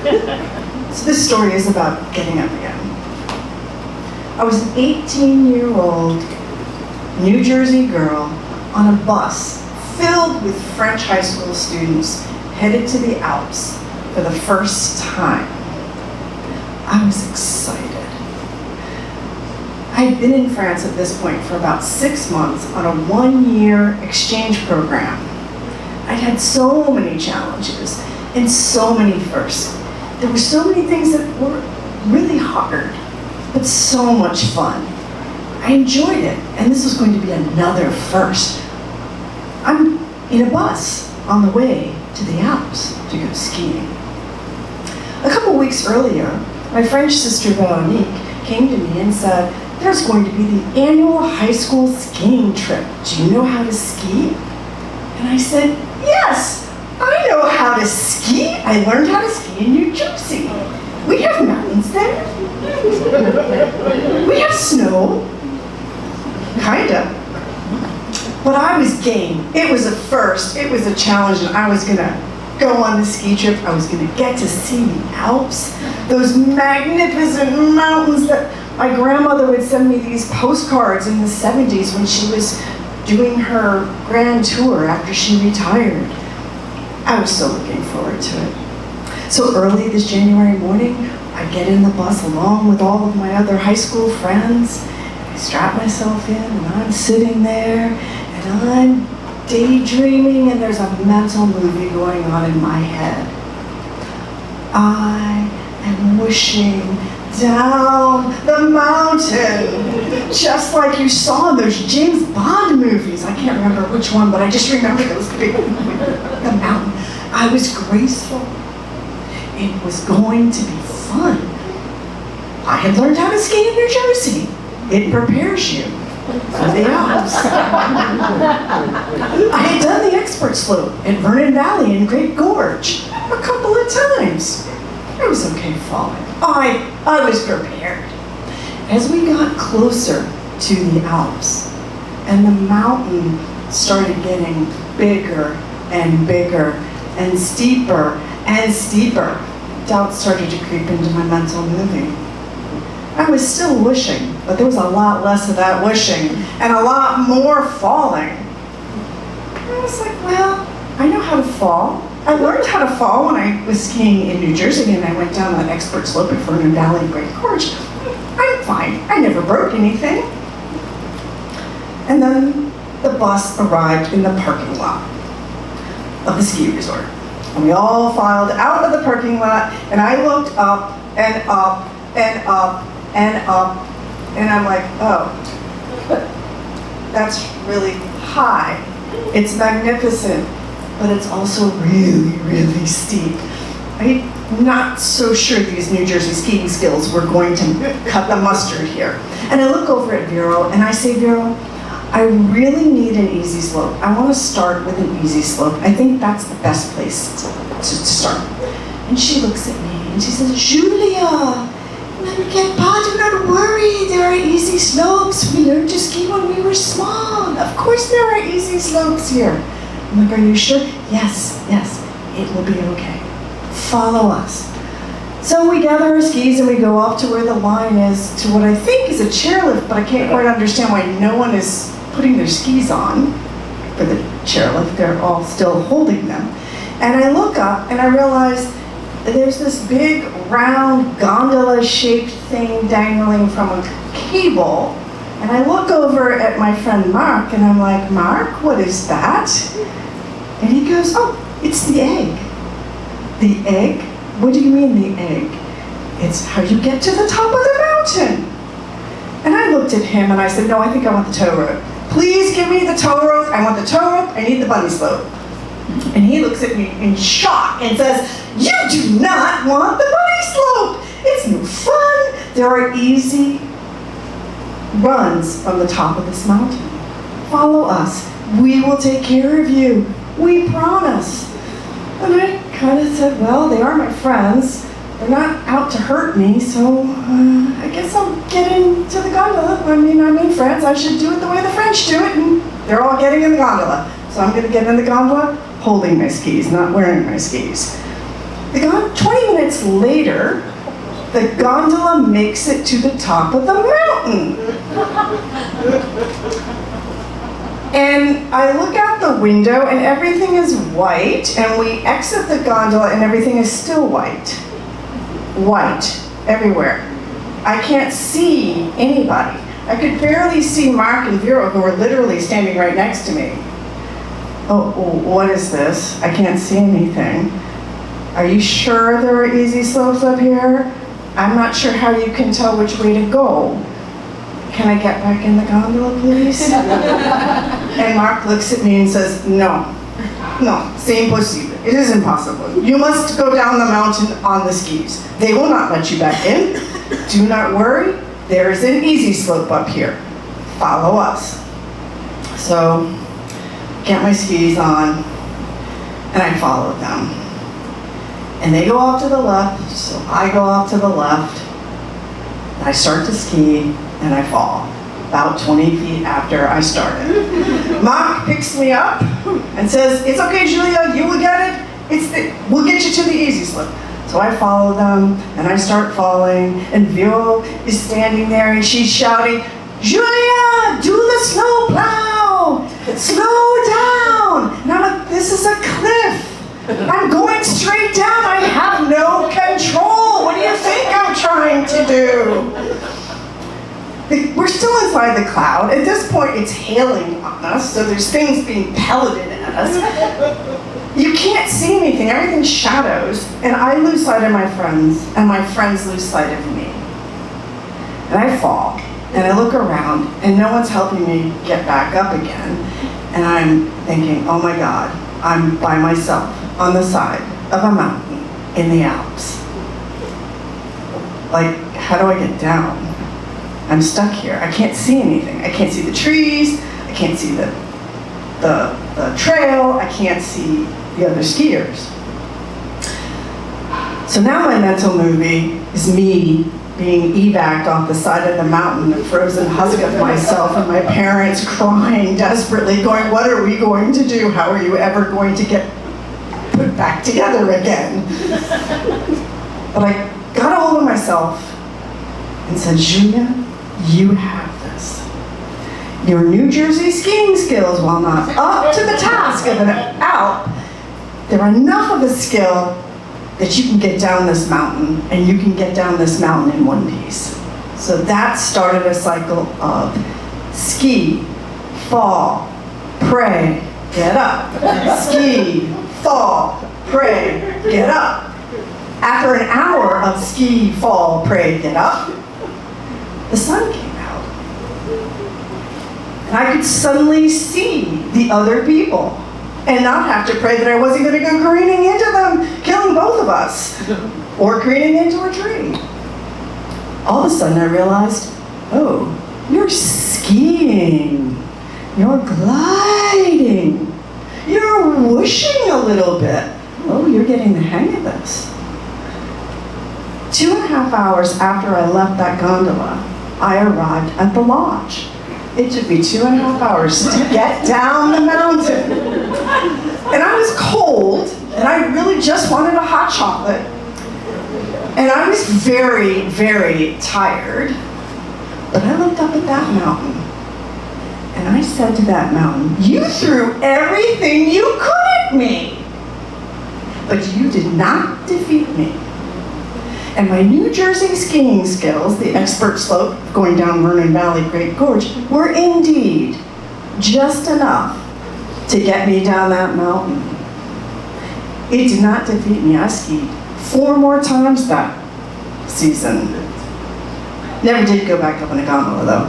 So this story is about getting up again. I was an 18-year-old New Jersey girl on a bus filled with French high school students headed to the Alps for the first time. I was excited. I had been in France at this point for about 6 months on a 1-year exchange program. I'd had so many challenges and so many firsts. There were so many things that were really hard, but so much fun. I enjoyed it, and this was going to be another first. I'm in a bus on the way to the Alps to go skiing. A couple weeks earlier, my French sister Veronique came to me and said, "There's going to be the annual high school skiing trip. Do you know how to ski?" And I said, "Yes, I know how to ski. I learned how to ski in New Jersey. We have mountains there. We have snow. Kinda." But I was game. It was a first. It was a challenge, and I was gonna go on the ski trip. I was gonna get to see the Alps, those magnificent mountains that my grandmother would send me these postcards in the 70s when she was doing her grand tour after she retired. I was so looking forward to it. So early this January morning, I get in the bus along with all of my other high school friends. I strap myself in, and I'm sitting there, and I'm daydreaming, and there's a mental movie going on in my head. I am whooshing down the mountain, just like you saw in those James Bond movies. I can't remember which one, but I just remember those big, the mountain. I was graceful. It was going to be fun. I had learned how to ski in New Jersey. It prepares you for the Alps. I had done the expert slope at Vernon Valley and Great Gorge a couple of times. I was okay falling. I was prepared. As we got closer to the Alps and the mountain started getting bigger and bigger and steeper, doubt started to creep into my mental movie. I was still whooshing, but there was a lot less of that whooshing and a lot more falling. I was like, well, I know how to fall. I learned how to fall when I was skiing in New Jersey, and I went down that expert slope at Vernon Valley and Great Gorge. I'm fine. I never broke anything. And then the bus arrived in the parking lot of the ski resort. And we all filed out of the parking lot, and I looked up and up and up and up, and I'm like, oh, that's really high. It's magnificent, but it's also really, really steep. I'm not so sure these New Jersey skiing skills were going to cut the mustard here. And I look over at Vero, and I say, Vero, I really need an easy slope. I want to start with an easy slope. I think that's the best place to start. And she looks at me, and she says, Julia, n'inquiète pas, do not worry, there are easy slopes. We learned to ski when we were small. Of course there are easy slopes here. I'm like, are you sure? Yes, it will be okay. Follow us. So we gather our skis and we go off to where the line is to what I think is a chairlift, but I can't quite understand why no one is putting their skis on for the chairlift. They're all still holding them. And I look up and I realize there's this big round gondola-shaped thing dangling from a cable. And I look over at my friend Mark and I'm like, Mark, what is that? And he goes, oh, it's the egg. The egg? What do you mean the egg? It's how you get to the top of the mountain. And I looked at him and I said, no, I think I want the tow rope. Please give me the tow rope. I want the tow rope. I need the bunny slope. And he looks at me in shock and says, you do not want the bunny slope. It's no fun. There are easy runs from the top of this mountain. Follow us. We will take care of you. We promise. And I kind of said, well, they are my friends. They're not out to hurt me, so I guess I'll get into the gondola. I mean, I'm in France. I should do it the way the French do it, and they're all getting in the gondola. So I'm going to get in the gondola holding my skis, not wearing my skis. 20 minutes later, the gondola makes it to the top of the mountain. And I look out the window and everything is white, and we exit the gondola and everything is still white. White everywhere. I can't see anybody. I could barely see Mark and Vera, who were literally standing right next to me. Oh, what is this? I can't see anything. Are you sure there are easy slopes up here? I'm not sure how you can tell which way to go. Can I get back in the gondola, please? And Mark looks at me and says, no, c'est impossible. It is impossible. You must go down the mountain on the skis. They will not let you back in. Do not worry, there is an easy slope up here. Follow us. So, get my skis on, and I follow them. And they go off to the left, so I go off to the left. I start to ski, and I fall, about 20 feet after I started. Mark picks me up and says, it's okay, Julia, you will get it. We'll get you to the easy slope. So I follow them, and I start falling, and Vero is standing there, and she's shouting, Julia, do the snow plow! Slow down! And I'm like, this is a cliff. I'm going straight down. I have no control. What do you think I'm trying to do? We're still inside the cloud. At this point, it's hailing on us, so there's things being pelleted at us. You can't see anything. Everything's shadows. And I lose sight of my friends, and my friends lose sight of me. And I fall, and I look around, and no one's helping me get back up again. And I'm thinking, oh my God, I'm by myself on the side of a mountain in the Alps. Like, how do I get down? I'm stuck here. I can't see anything. I can't see the trees. I can't see the trail. I can't see the other skiers. So now my mental movie is me being evac'd off the side of the mountain, a frozen husk of myself, and my parents crying desperately, going, what are we going to do? How are you ever going to get put back together again? But I got a hold of myself and said, Julia, you have this. Your New Jersey skiing skills, while not up to the task of an Alp, they're enough of a skill that you can get down this mountain, and you can get down this mountain in one piece. So that started a cycle of ski, fall, pray, get up. Ski, fall, pray, get up. After an hour of ski, fall, pray, get up, the sun came out. And I could suddenly see the other people and not have to pray that I wasn't going to go careening into them, killing both of us, or careening into a tree. All of a sudden I realized, oh, you're skiing, you're gliding, you're whooshing a little bit. Oh, you're getting the hang of this. 2.5 hours after I left that gondola, I arrived at the lodge. It took me 2.5 hours to get down the mountain. And I was cold, and I really just wanted a hot chocolate. And I was very, very tired. But I looked up at that mountain, and I said to that mountain, you threw everything you could at me, but you did not defeat me. And my New Jersey skiing skills, the expert slope going down Vernon Valley Great Gorge, were indeed just enough to get me down that mountain. It did not defeat me. I skied 4 more times that season. Never did go back up in a gondola though.